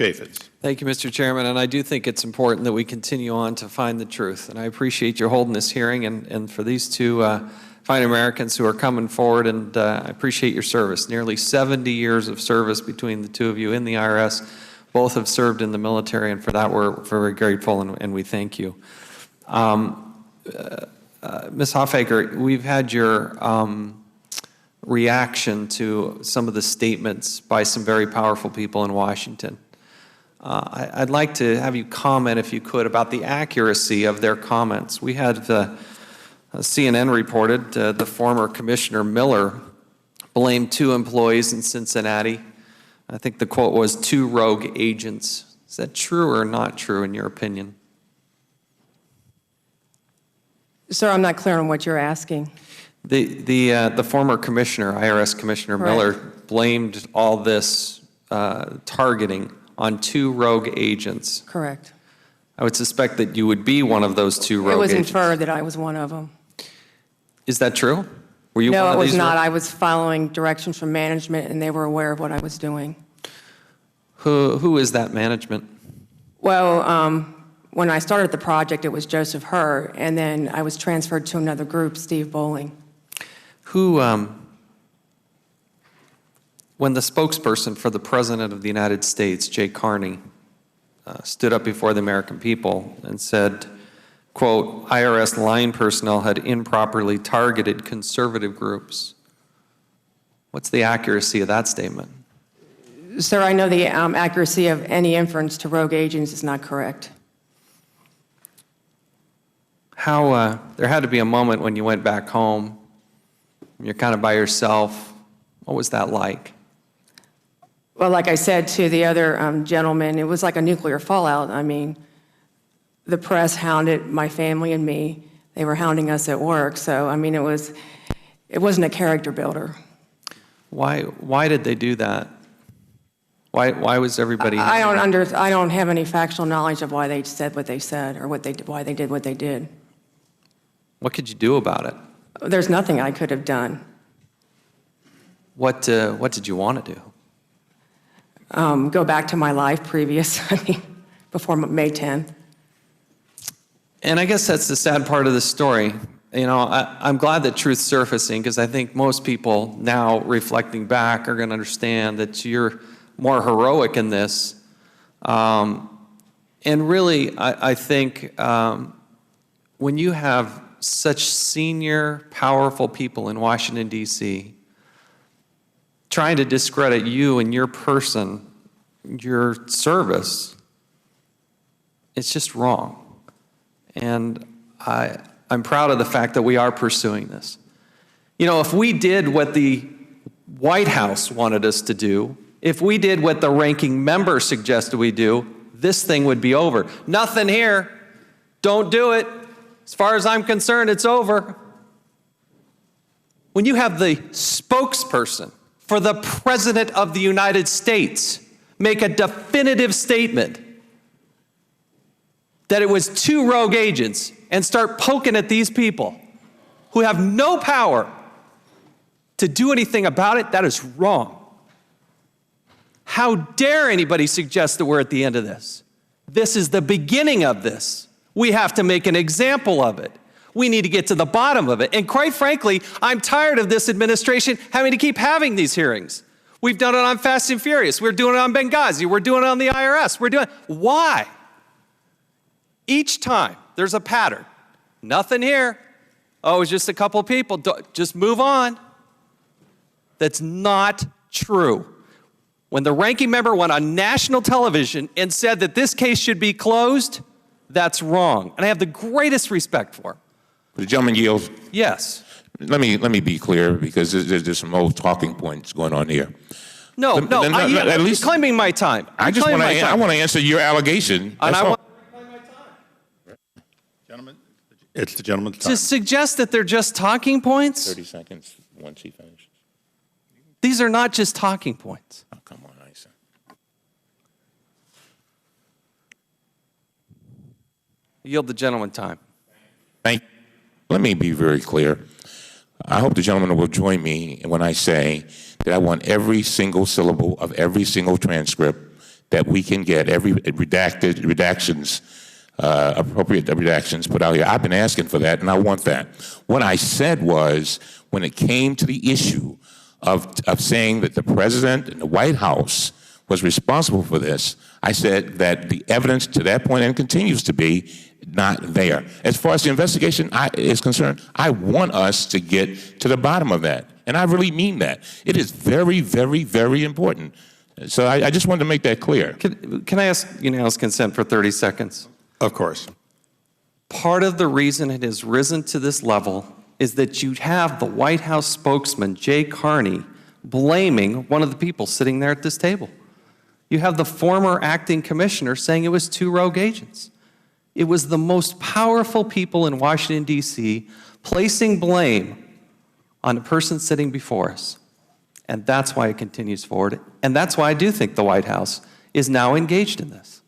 Chaffetz. Thank you, Mr. Chairman, and I do think it's important that we continue on to find the truth. And I appreciate your holding this hearing, and for these two fine Americans who are coming forward, and I appreciate your service. Nearly 70 years of service between the two of you in the IRS. Both have served in the military, and for that we're very grateful, and we thank you. Ms. Hoffaker, we've had your reaction to some of the statements by some very powerful people in Washington. I'd like to have you comment, if you could, about the accuracy of their comments. We had CNN reported the former Commissioner Miller blamed 2 employees in Cincinnati. I think the quote was 2 rogue agents. Is that true or not true in your opinion? Sir, I'm not clear on what you're asking. The former commissioner, IRS Commissioner Miller, blamed all this targeting on 2 rogue agents. Correct. I would suspect that you would be one of those 2 rogue agents. It was inferred that I was one of them. Is that true? Were you no, one of it was these not. I was following directions from management, and they were aware of what I was doing. Who is that management? Well, when I started the project, it was Joseph Herr, and then I was transferred to another group, Steve Bowling. When the spokesperson for the President of the United States, Jay Carney, stood up before the American people and said, quote, IRS line personnel had improperly targeted conservative groups. What's the accuracy of that statement? Sir, I know the accuracy of any inference to rogue agents is not correct. There had to be a moment when you went back home, you're kind of by yourself. What was that like? Well, like I said to the other gentleman, it was like a nuclear fallout. I mean, the press hounded my family and me. They were hounding us at work. So, I mean, it wasn't a character builder. Why did they do that? Why was everybody? I don't have any factual knowledge of why they said what they said or why they did what they did. What could you do about it? There's nothing I could have done. What did you want to do? Go back to my life previous, before May 10th. And I guess that's the sad part of the story. You know, I'm glad that truth's surfacing, because I think most people now, reflecting back, are going to understand that you're more heroic in this. And really, I think when you have such senior, powerful people in Washington, D.C., trying to discredit you and your person, your service, it's just wrong. And I'm proud of the fact that we are pursuing this. You know, if we did what the White House wanted us to do, if we did what the ranking member suggested we do, this thing would be over. Nothing here. Don't do it. As far as I'm concerned, it's over. When you have the spokesperson for the President of the United States make a definitive statement that it was 2 rogue agents and start poking at these people who have no power to do anything about it, that is wrong. How dare anybody suggest that we're at the end of this? This is the beginning of this. We have to make an example of it. We need to get to the bottom of it. And quite frankly, I'm tired of this administration having to keep having these hearings. We've done it on Fast and Furious. We're doing it on Benghazi. We're doing it on the IRS. Why? Each time, there's a pattern. Nothing here. Oh, it's just a couple people. Just move on. That's not true. When the ranking member went on national television and said that this case should be closed, that's wrong. And I have the greatest respect for him. The gentleman yields. Yes. Let me be clear, because there's some old talking points going on here. At least claiming my time. I want to answer your allegation. And I want to reclaim my time. Gentlemen, it's the gentleman's time. To suggest that they're just talking points? 30 seconds once he finishes. These are not just talking points. Oh, come on, Isa. Yield the gentleman time. Thank you. Let me be very clear. I hope the gentleman will join me when I say that I want every single syllable of every single transcript that we can get every appropriate redactions put out here. I've been asking for that, and I want that. What I said was, when it came to the issue of saying that the president and the White House was responsible for this, I said that the evidence to that point, and continues to be, not there. As far as the investigation is concerned, I want us to get to the bottom of that, and I really mean that. It is very, very, very important. So I just wanted to make that clear. Can I ask unanimous consent for 30 seconds? Of course. Part of the reason it has risen to this level is that you have the White House spokesman, Jay Carney, blaming one of the people sitting there at this table. You have the former acting commissioner saying it was 2 rogue agents. It was the most powerful people in Washington, D.C., placing blame on the person sitting before us. And that's why it continues forward. And that's why I do think the White House is now engaged in this.